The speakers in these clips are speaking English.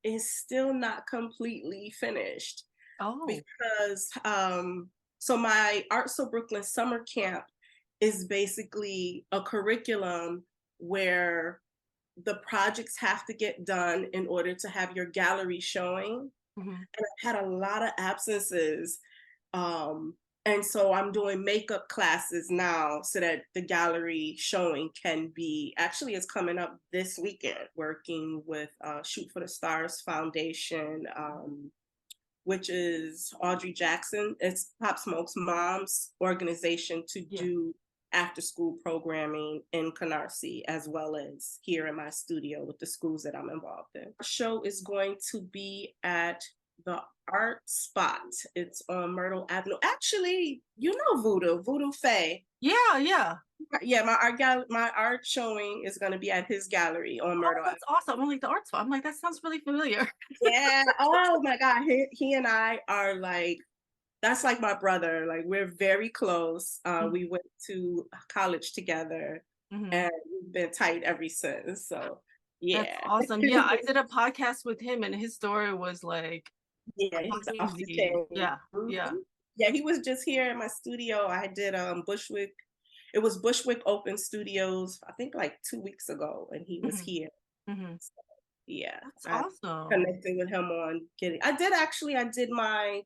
is still not completely finished Oh. because so my Artandhustle Brooklyn summer camp is basically a curriculum where the projects have to get done in order to have your gallery showing. Mhm. And I've had a lot of absences. Um, and so I'm doing makeup classes now so that the gallery showing can be, actually it's coming up this weekend, working with Shoot for the Stars Foundation, which is Audrey Jackson. It's Pop Smoke's mom's organization to Yeah. do after school programming in Canarsie, as well as here in my studio with the schools that I'm involved in. The show is going to be at the Art Spot. It's on Myrtle Avenue. Actually, you know Voodoo Faye. Yeah. Yeah, my art showing is going to be at his gallery on Oh, Myrtle that's awesome. I'm like the art spot. I'm like, that sounds really familiar. Yeah. Oh my God. He and I are like, that's like my brother. Like we're very close. We went to college together Mhm. and we've been tight ever since. So That's yeah. awesome. Yeah, I did a podcast with him and his story was like Yeah, he's off the crazy. chain. Yeah. Yeah. Mhm. Yeah, he was just here in my studio. I did Bushwick. It was Bushwick Open Studios, I think like 2 weeks ago, and he was Mhm. here. Mhm. So, yeah. That's I awesome. connected with him on getting I did my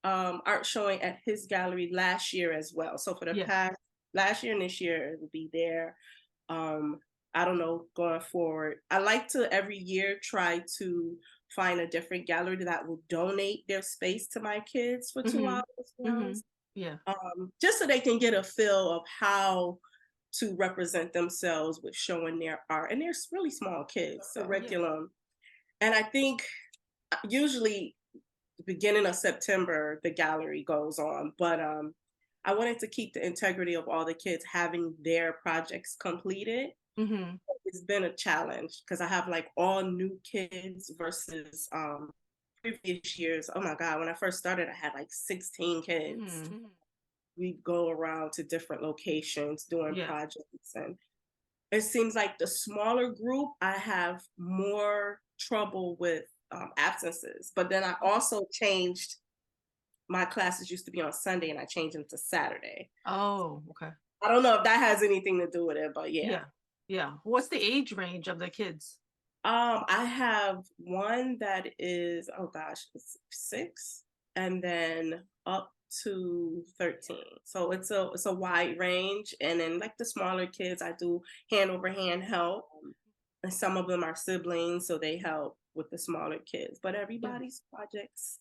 art showing at his gallery last year as well. So for the Yeah. past last year and this year, it will be there. Um, I don't know going forward. I like to every year try to find a different gallery that will donate their space to my kids for 2 hours. Mhm. Mhm. Yeah. Just so they can get a feel of how to represent themselves with showing their art. And they're really small kids, so Yeah. curriculum. And I think usually the beginning of September, the gallery goes on. But I wanted to keep the integrity of all the kids having their projects completed. Mhm. It's been a challenge because I have like all new kids versus previous years. Oh my God, when I first started, I had like 16 kids. Mhm. We go around to different locations doing Yeah. projects. And it seems like the smaller group, I have more trouble with absences. But then I also changed my classes used to be on Sunday and I changed them to Saturday. Oh, okay. I don't know if that has anything to do with it, but yeah. Yeah. Yeah. What's the age range of the kids? I have one that is, oh gosh, it's 6 and then up to 13. So it's a wide range. And then like the smaller kids, I do hand over hand help. And some of them are siblings, so they help with the smaller kids. But Yeah. everybody's projects,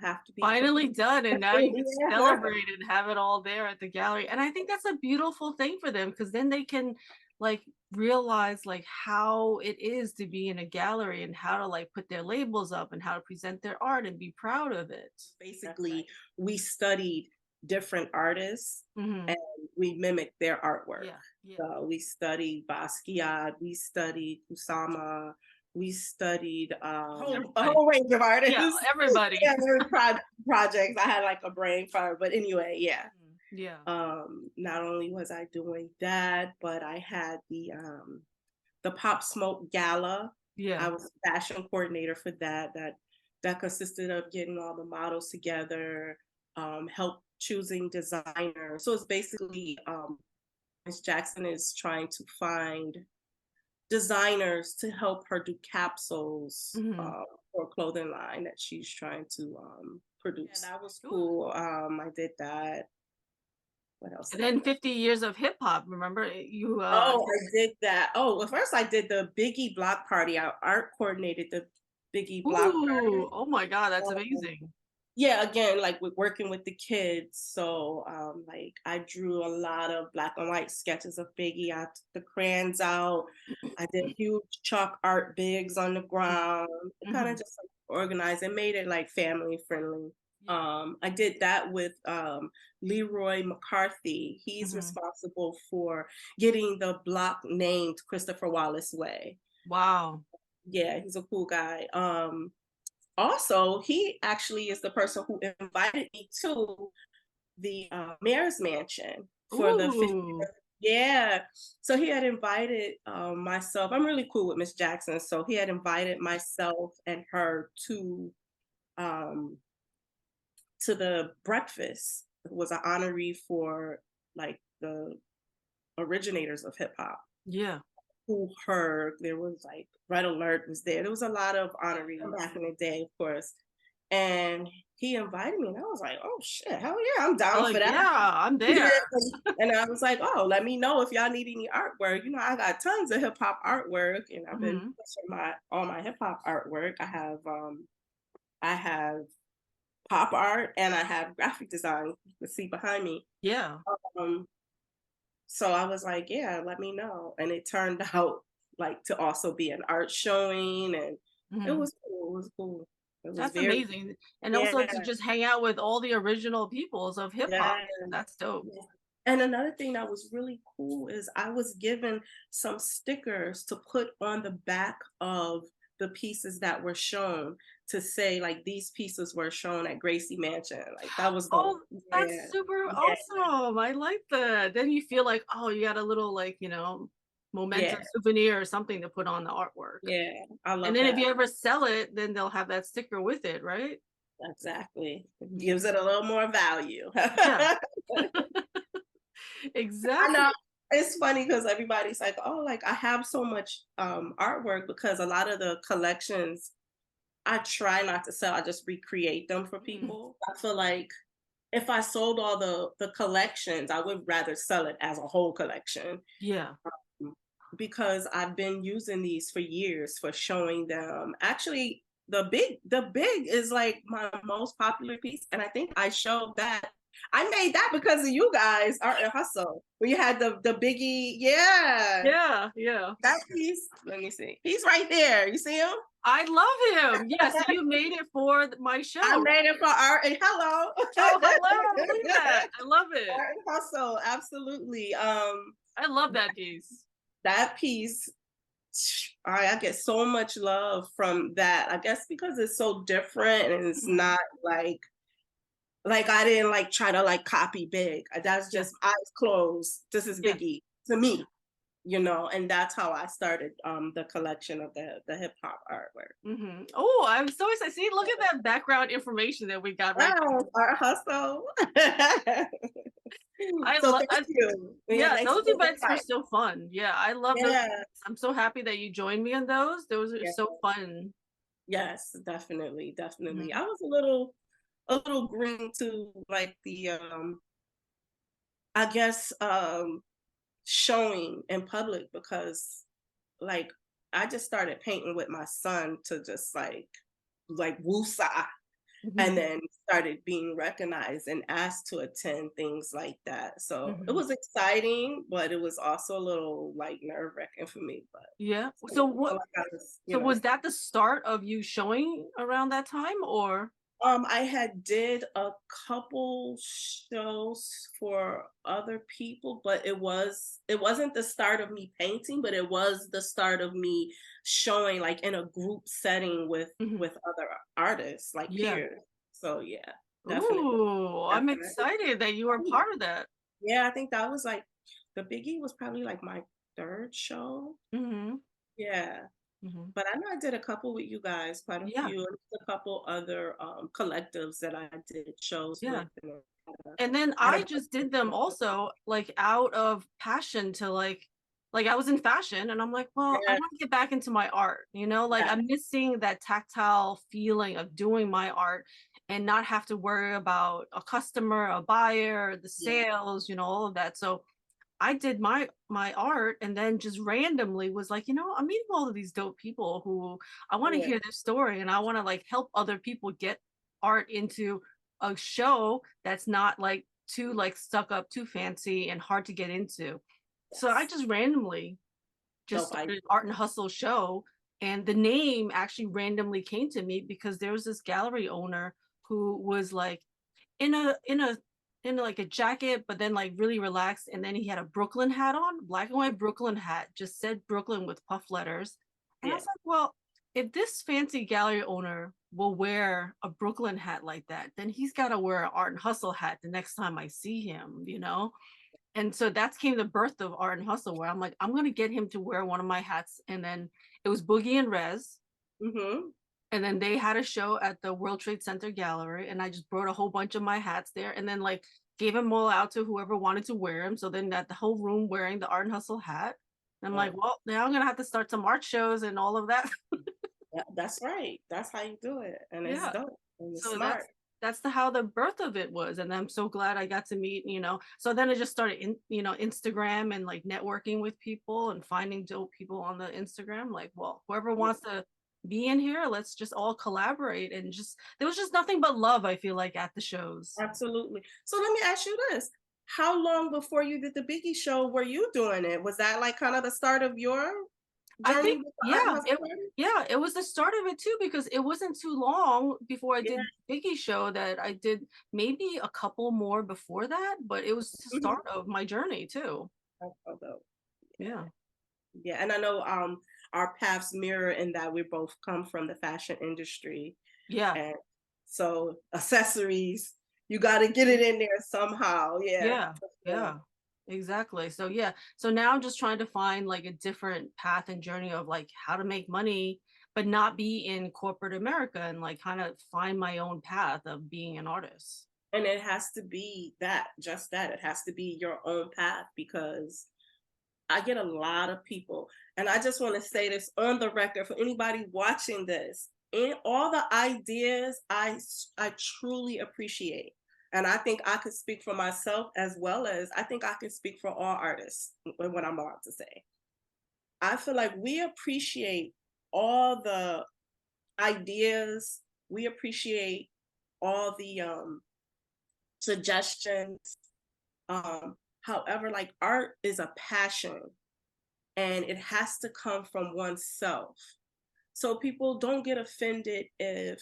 have to be Finally complete. done, and now you can Yeah. celebrate and have it all there at the gallery, and I think that's a beautiful thing for them because then they can, like, realize, like, how it is to be in a gallery and how to, like, put their labels up and how to present their art and be proud of it. Basically, we studied different artists Mhm. and we mimicked their artwork. Yeah, yeah. So we studied Basquiat, we studied Kusama, we studied a Everybody. whole range of Yeah, artists. everybody. Yeah, there were projects. I had like a brain fire, but anyway, yeah. Mhm. Yeah. Not only was I doing that, but I had the Pop Smoke Gala. I Yeah. was fashion coordinator for that. That consisted of getting all the models together, help choosing designers. So it's basically Miss Jackson is trying to find designers to help her do capsules Mhm. for a clothing line that she's trying to produce. Yeah, that was Ooh. cool. I did that. What else And did I then do? 50 years of hip hop, remember? You, Oh, I did that. Oh, well, first I did the Biggie block party. I art coordinated the Biggie block party. ooh, oh my God, that's Um, amazing. yeah, again, like with working with the kids. So, like I drew a lot of black and white sketches of Biggie. I took the crayons out. I did huge chalk art bigs on the ground. It kind of Mhm. just like, organized and made it like family friendly. Yeah. I did that with Leroy McCarthy. He's Mhm. responsible for getting the block named Christopher Wallace Way. Wow. Yeah, he's a cool guy. Also, he actually is the person who invited me to the mayor's mansion for the 50th. Ooh. Yeah. So he had invited myself. I'm really cool with Miss Jackson. So he had invited myself and her um to the breakfast. It was an honoree for like the originators of hip hop. Yeah. Who heard there was like Red Alert was there. There was a lot of honorees back in the day, of course. And he invited me, and I was like, "Oh shit, hell yeah, I'm I'm down for like, that." yeah, I'm Yeah. there. And I was like, "Oh, let me know if y'all need any artwork. I got tons of hip hop artwork, and I've been Hmm. pushing all my hip hop artwork. I have pop art and I have graphic design. You can see behind me. Yeah. Um, so I was like, yeah, let me know. And it turned out like to also be an art showing, and it Hmm. was cool. It was cool. It was That's very amazing. And yeah, also to just hang out with all the original peoples of hip hop. yeah. That's dope. Yeah. And another thing that was really cool is I was given some stickers to put on the back of the pieces that were shown to say like these pieces were shown at Gracie Mansion. Like that was Oh, dope. that's Yeah. super Yeah. awesome. I like that. Then you feel like, oh, you got a little like, memento Yeah. souvenir or something to put on the artwork. Yeah. I And love then if that. you ever sell it, then they'll have that sticker with it, right? Exactly. It Yeah. gives it a little more value. Yeah, I exactly. know. It's funny because everybody's like, oh, like I have so much artwork because a lot of the collections I try not to sell. I just recreate them for Mhm. people. I feel like if I sold all the collections, I would rather sell it as a whole collection Yeah. mm, because I've been using these for years for showing them. Actually, the big is like my most popular piece, and I think I showed that. I made that because of you guys, Art and Hustle. When you had the biggie, yeah, Yeah, yeah. that piece. Let me see. He's right there. You see him? I love him. Yeah, so you made it for my I show. made it for Art and hello. Oh, hello. Look at that. I love it. Art and Hustle, absolutely. I love that piece. That piece, I get so much love from that. I guess because it's so different and it's Mhm. not like I didn't like try to like copy big. That's Yeah, just eyes closed. This is yeah. Biggie to me, and that's how I started the collection of the hip hop artwork. Mhm. Oh, I'm so excited. See, look at that background information that we got right Wow, there. Art Hustle. I So love thank you. Yeah, yeah, thanks those for the events are invite. so fun. Yeah, I love those Yeah, events. I'm so happy that you joined me on those. Those are yeah, so fun. yes, definitely, definitely. Mhm. I was a little green to like the I guess showing in public because like I just started painting with my son to just like woosah and Mhm. then started being recognized and asked to attend things like that. So it Mhm. was exciting, but it was also a little like nerve-wracking for me. But Yeah. so So I feel what like I was, so was that the start of you showing around that time or I had did a couple shows for other people, but it wasn't the start of me painting, but it was the start of me showing like in a group setting with Mhm. other artists, like Yeah. peers. So yeah, definitely, Ooh, I'm definitely. excited that you were part of that. Yeah, I think that was like the Biggie was probably like my third show. Mhm. Yeah. Mhm. But I know I did a couple with you guys, quite a Yeah. few, and a couple other collectives that I did shows Yeah. with. And And then had a I just did them also like out of passion to like I was in fashion and I'm like, well, I yeah, want to get back into my art, like yeah, I'm missing that tactile feeling of doing my art and not have to worry about a customer, a buyer, the yeah, sales, all of that. So I did my art and then just randomly was like, I'm meeting all of these dope people who I want to yeah, hear their story and I want to like help other people get art into a show that's not like too like stuck up, too fancy and hard to get into. So I yes. just randomly just Dope started idea. Art and Hustle show and the name actually randomly came to me because there was this gallery owner who was like in like a jacket, but then like really relaxed. And then he had a Brooklyn hat on, black and white Brooklyn hat, just said Brooklyn with puff letters. And I was Yeah, like, well, if this fancy gallery owner will wear a Brooklyn hat like that, then he's got to wear an Art and Hustle hat the next time I see him. And so that came the birth of Artandhustle, where I'm like, I'm gonna get him to wear one of my hats. And then it was Boogie and Rez. And then they had a show at the World Trade Center Gallery, and I just brought a whole bunch of my hats there, and then like gave them all out to whoever wanted to wear them. So then that the whole room wearing the Artandhustle hat. And I'm like, well, now I'm gonna have to start some art shows and all of that. That's right. That's how you do it, and it's Yeah. dope and it's So smart. that's the how the birth of it was. And I'm so glad I got to meet, so then I just started Instagram and like networking with people and finding dope people on the Instagram. Like, well, whoever wants to be in here, let's just all collaborate. And just there was just nothing but love, I feel like, at the shows. Absolutely. So let me ask you this: how long before you did the Biggie show were you doing it? Was that like kind of the start of your I journey think, with the art hustle? it was the start of it too, because it wasn't too long before I Yeah. did Biggie show that I did maybe a couple more before that, but it was the start of my journey too. Yeah. Yeah, and I know our paths mirror in that we both come from the fashion industry. Yeah. And so accessories, you got to get it in there somehow. Yeah. Yeah. Yeah. Exactly. So yeah. So now I'm just trying to find like a different path and journey of like how to make money, but not be in corporate America, and like kind of find my own path of being an artist. And it has to be that, just that. It has to be your own path, because I get a lot of people, and I just want to say this on the record for anybody watching this. In all the ideas, I truly appreciate, and I think I could speak for myself as well as I think I can speak for all artists with what I'm about to say. I feel like we appreciate all the ideas. We appreciate all the suggestions. However, like art is a passion, and it has to come from oneself. So people don't get offended if,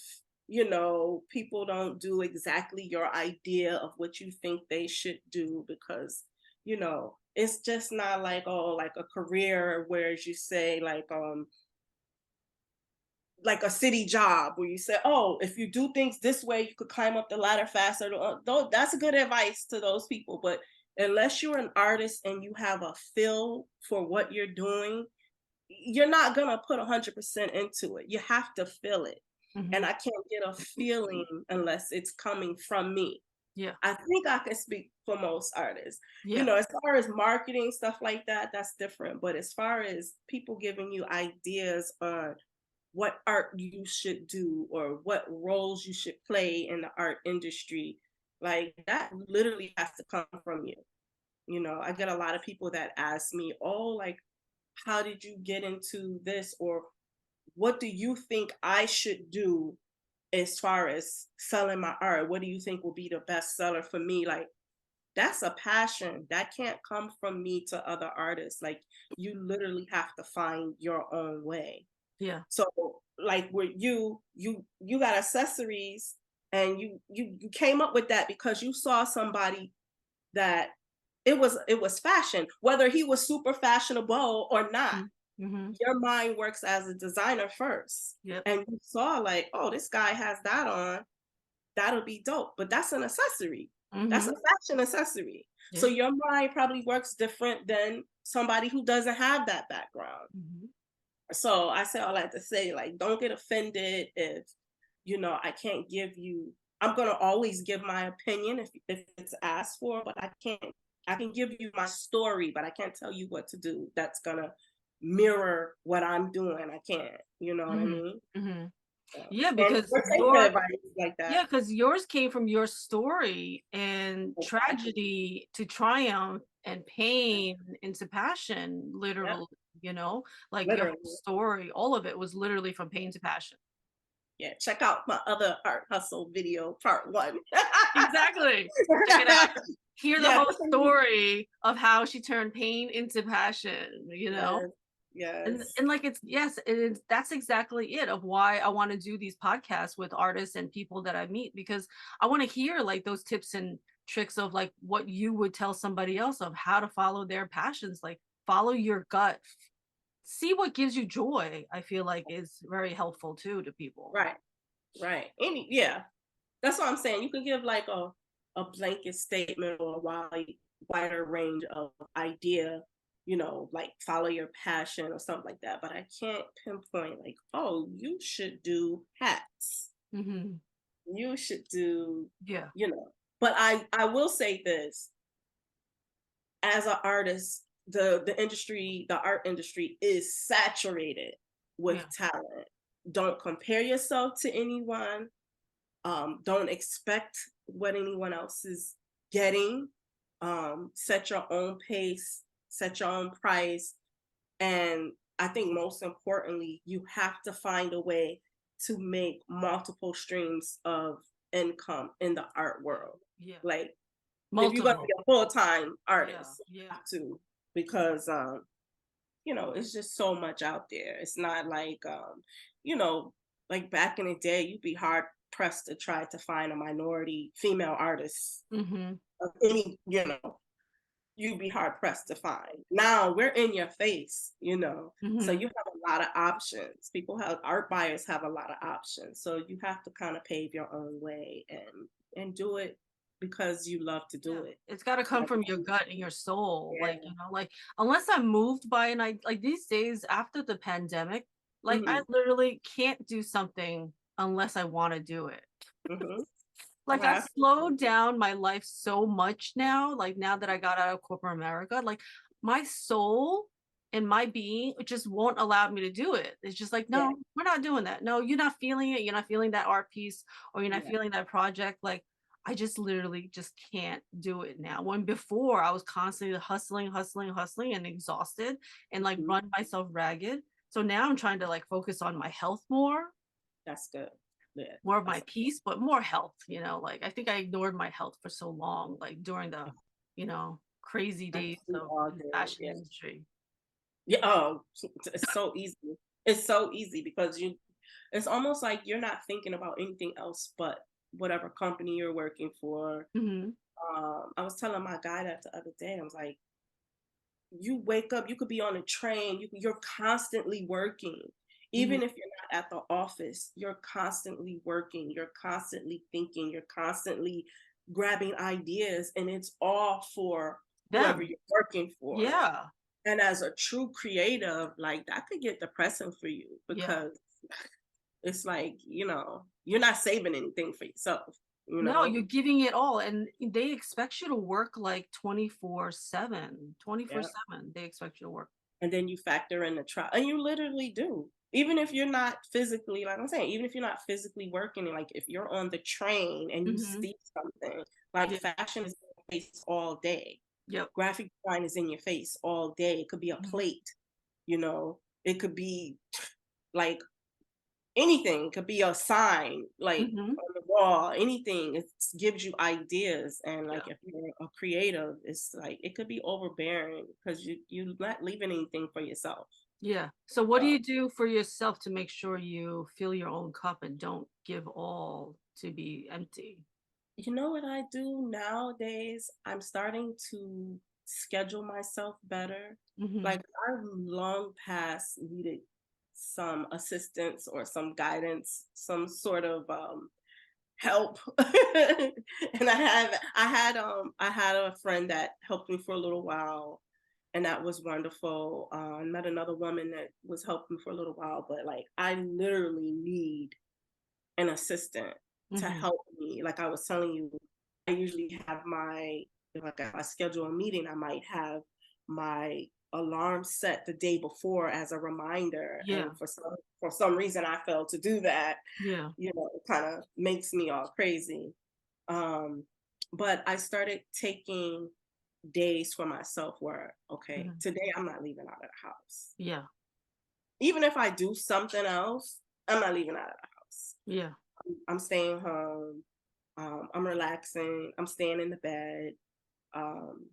people don't do exactly your idea of what you think they should do, because, it's just not like, oh, like a career, whereas you say like a city job where you say, oh, if you do things this way, you could climb up the ladder faster. Though that's good advice to those people. But unless you're an artist and you have a feel for what you're doing, you're not going to put 100% into it. You have to feel it. And I can't get a feeling unless it's coming from me. Yeah. I think I can speak for most artists. Yeah. As far as marketing, stuff like that, that's different. But as far as people giving you ideas on what art you should do or what roles you should play in the art industry, like that literally has to come from you. I get a lot of people that ask me, oh, like, how did you get into this? Or what do you think I should do as far as selling my art? What do you think will be the best seller for me? Like, that's a passion that can't come from me to other artists. Like, you literally have to find your own way. Yeah. So like with you got accessories, and you came up with that because you saw somebody that it was fashion, whether he was super fashionable or not. Your mind works as a designer first. Yep. And you saw like, oh, this guy has that on, that'll be dope. But that's an accessory. That's a fashion accessory. So your mind probably works different than somebody who doesn't have that background. So I say all that to say, like, don't get offended if, I can't give you, I'm going to always give my opinion if it's asked for, but I can give you my story, but I can't tell you what to do. That's going to mirror what I'm doing. I can't, you know what I mean? Yeah, because like that. Yeah, because yours came from your story and tragedy to triumph and pain into passion, literally, like your whole story, all of it was literally from pain to passion. Yeah, check out my other art hustle video, part 1. Exactly. Check it out. Hear the whole story of how she turned pain into passion, Yes. And like that's exactly it of why I want to do these podcasts with artists and people that I meet, because I want to hear like those tips and tricks of like what you would tell somebody else of how to follow their passions, like follow your gut, see what gives you joy. I feel like is very helpful too to people. Right. That's what I'm saying. You can give like a blanket statement or why wider range of idea, you know, like follow your passion or something like that. But I can't pinpoint like, oh, you should do hats. Mm-hmm. You should do, Yeah. you know. But I will say this, as an artist, the art industry is saturated with Yeah. talent. Don't compare yourself to anyone. Don't expect what anyone else is getting. Set your own pace, set your own price. And I think most importantly, you have to find a way to make multiple streams of income in the art world. Yeah. Like if you're gonna Multiple. be a full-time Yeah. artist, you Yeah. have to, because you know, it's just so much out there. It's not like you know, like back in the day, you'd be hard pressed to try to find a minority female artist Mm-hmm. of any, you know, you'd be hard pressed to find. Now we're in your face, you know. So Mm-hmm. you have a lot of options. People have art buyers have a lot of options. So you have to kind of pave your own way and do it because you love to do Yeah, it. it's got to come Like, from your gut and your soul. Like, yeah. you know, like unless I'm moved by an I like these days after the pandemic, like I Hmm. literally can't do something unless I want to do it. Hmm. Like I've Well, slowed down my life so much now, like now that I got out of corporate America, like my soul and my being just won't allow me to do it. It's just like, yeah, no, we're not doing that. No, you're not feeling it. You're not feeling that art piece or you're not yeah. feeling that project. Like I just literally just can't do it now. When before I was constantly hustling, hustling, hustling and exhausted and like Mhm. run myself ragged. So now I'm trying to like focus on my health more, That's good. Yeah, more of my that's peace, but more health, you know, like I think I ignored my health for so long, like during the, you know, crazy I days we of all the do. fashion Yeah. industry. Yeah. Oh, it's so easy. It's so easy because it's almost like you're not thinking about anything else but whatever company you're working for. Hmm. I was telling my guy that the other day. I was like, you wake up, you could be on a train, you're constantly working. Hmm. Even if you're not at the office, you're constantly working, you're constantly thinking, you're constantly grabbing ideas, and it's all for whoever Them. you're working for. Yeah. And as a true creative, like that could get depressing for you Yeah. because it's like, you know, you're not saving anything for yourself, you No, know? you're giving it all. And they expect you to work like 24/7, Yeah. 24/7. They expect you to work. And then you factor in the trial, and you literally do. Even if you're not physically, like I'm saying, even if you're not physically working, like if you're on the train and you Hmm. see something, like Yeah. fashion is in your face all day. Yep. Graphic design is in your face all day. It could be a Mhm. plate, you know, it could be like anything. It could be a sign, like Hmm. on the wall, anything. It gives you ideas. And Yeah. like if you're a creative, it's like it could be overbearing because you're not leaving anything for yourself. Yeah. So what do Uh, you do for yourself to make sure you fill your own cup and don't give all to be empty? you know what I do nowadays? I'm starting to schedule myself better. Hmm. Like I've long past needed some assistance or some guidance, some sort of help. And I had a friend that helped me for a little while, and that was wonderful. I met another woman that was helping for a little while, but like I literally need an assistant to Hmm. help me. Like I was telling you, I usually have my, like if I schedule a meeting, I might have my alarm set the day before as a reminder. Yeah. And for some reason I failed to do that. Yeah. You know, it kind of makes me all crazy. Um, but I started taking days for myself where, okay, Hmm. today I'm not leaving out of the house. Yeah. Even if I do something else, I'm not leaving out of the house. Yeah. I'm staying home. I'm relaxing. I'm staying in the bed. Um,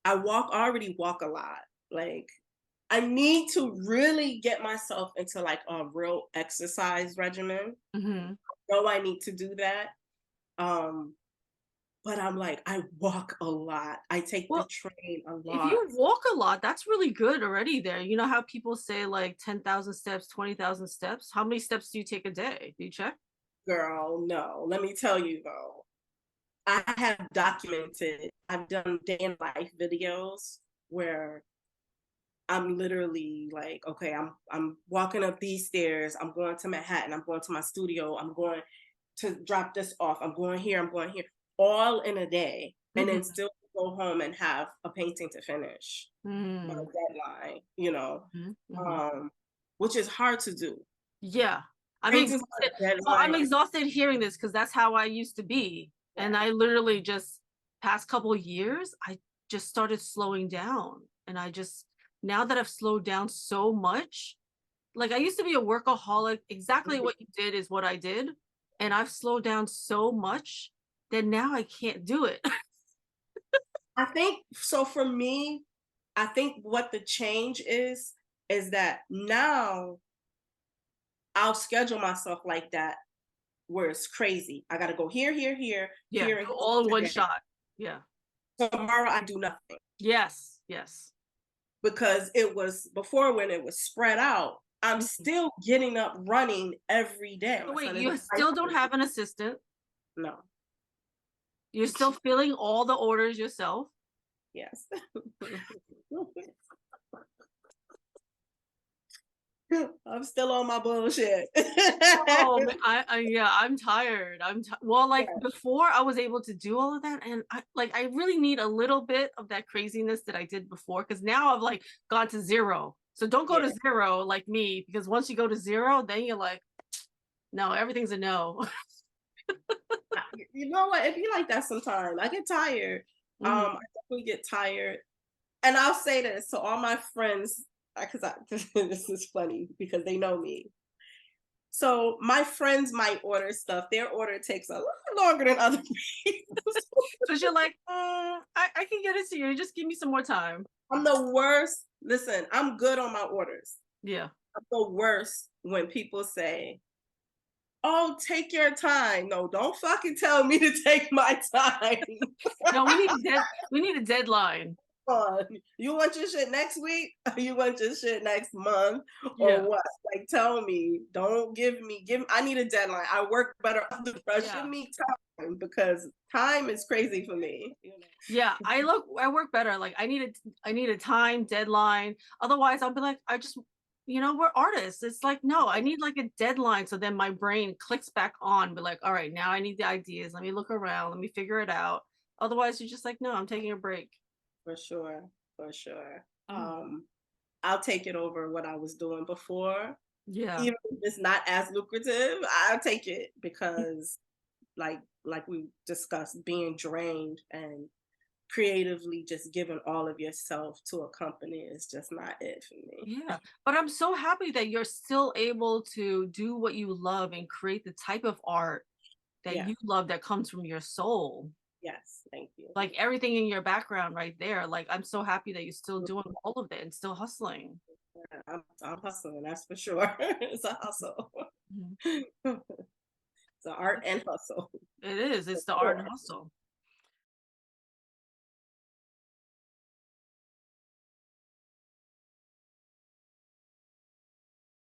I already walk a lot. Like I need to really get myself into like a real exercise regimen. Hmm. Know I need to do that. Um, but I'm like, I walk a lot. I take the Well, train a if lot. you walk a lot, that's really good already there. You know how people say like 10,000 steps, 20,000 steps? How many steps do you take a day? Do you check? Girl, no. Let me tell you though. I have documented I've done day in life videos where I'm literally like, okay, I'm walking up these stairs, I'm going to Manhattan, I'm going to my studio, I'm going to drop this off, I'm going here, all in a day, and then still go home and have a painting to finish by deadline, you know, which is hard to do. Yeah. Paintings by Well, I'm deadline. exhausted hearing this because that's how I used to be. And I literally just past couple of years, I just started slowing down. And I just, now that I've slowed down so much, like I used to be a workaholic, exactly what you did is what I did. And I've slowed down so much that now I can't do it. I think so. For me, I think what the change is that now I'll schedule myself like that where it's crazy. I got to go here, here, Yeah, here, and all in one today. shot. Yeah. Tomorrow I do nothing. Yes, yes. Because it was before, when it was spread out, I'm still getting up running every day. So wait, you still don't have an assistant? No. You're still filling all the orders yourself? Yes. I'm still on my bullshit. Oh, yeah, I'm tired. Well, like before I was able to do all of that, and I really need a little bit of that craziness that I did before, because now I've like gone to zero. So don't go to zero like me, because once you go to zero, then you're like, no, everything's a no. You know what? It be like that sometimes. I get tired. I definitely get tired. And I'll say this to all my friends, because this is funny because they know me. So my friends might order stuff. Their order takes a little longer than other people's. Because you're like, I can get it to you. Just give me some more time. I'm the worst. Listen, I'm good on my orders. Yeah. I'm the worst when people say, oh, take your time. No, don't fucking tell me to take my time. No, we need a deadline. You want your shit next week? You want your shit next month? Or what? Like, tell me. Don't give me. I need a deadline. I work better under pressure. Give me time, because time is crazy for me. Yeah, I work better. Like I need a time deadline. Otherwise, I'll be like, we're artists. It's like, no, I need like a deadline. So then my brain clicks back on, be like, all right, now I need the ideas. Let me look around. Let me figure it out. Otherwise, you're just like, no, I'm taking a break. For sure. I'll take it over what I was doing before. Yeah. Even if it's not as lucrative, I'll take it, because like we discussed, being drained and creatively just giving all of yourself to a company is just not it for me. Yeah. But I'm so happy that you're still able to do what you love and create the type of art that you love, that comes from your soul. Yes, thank you. Like everything in your background right there. Like I'm so happy that you're still doing all of it and still hustling. I'm hustling, that's for sure. It's a hustle. It's an art and hustle. It is. It's the art and hustle.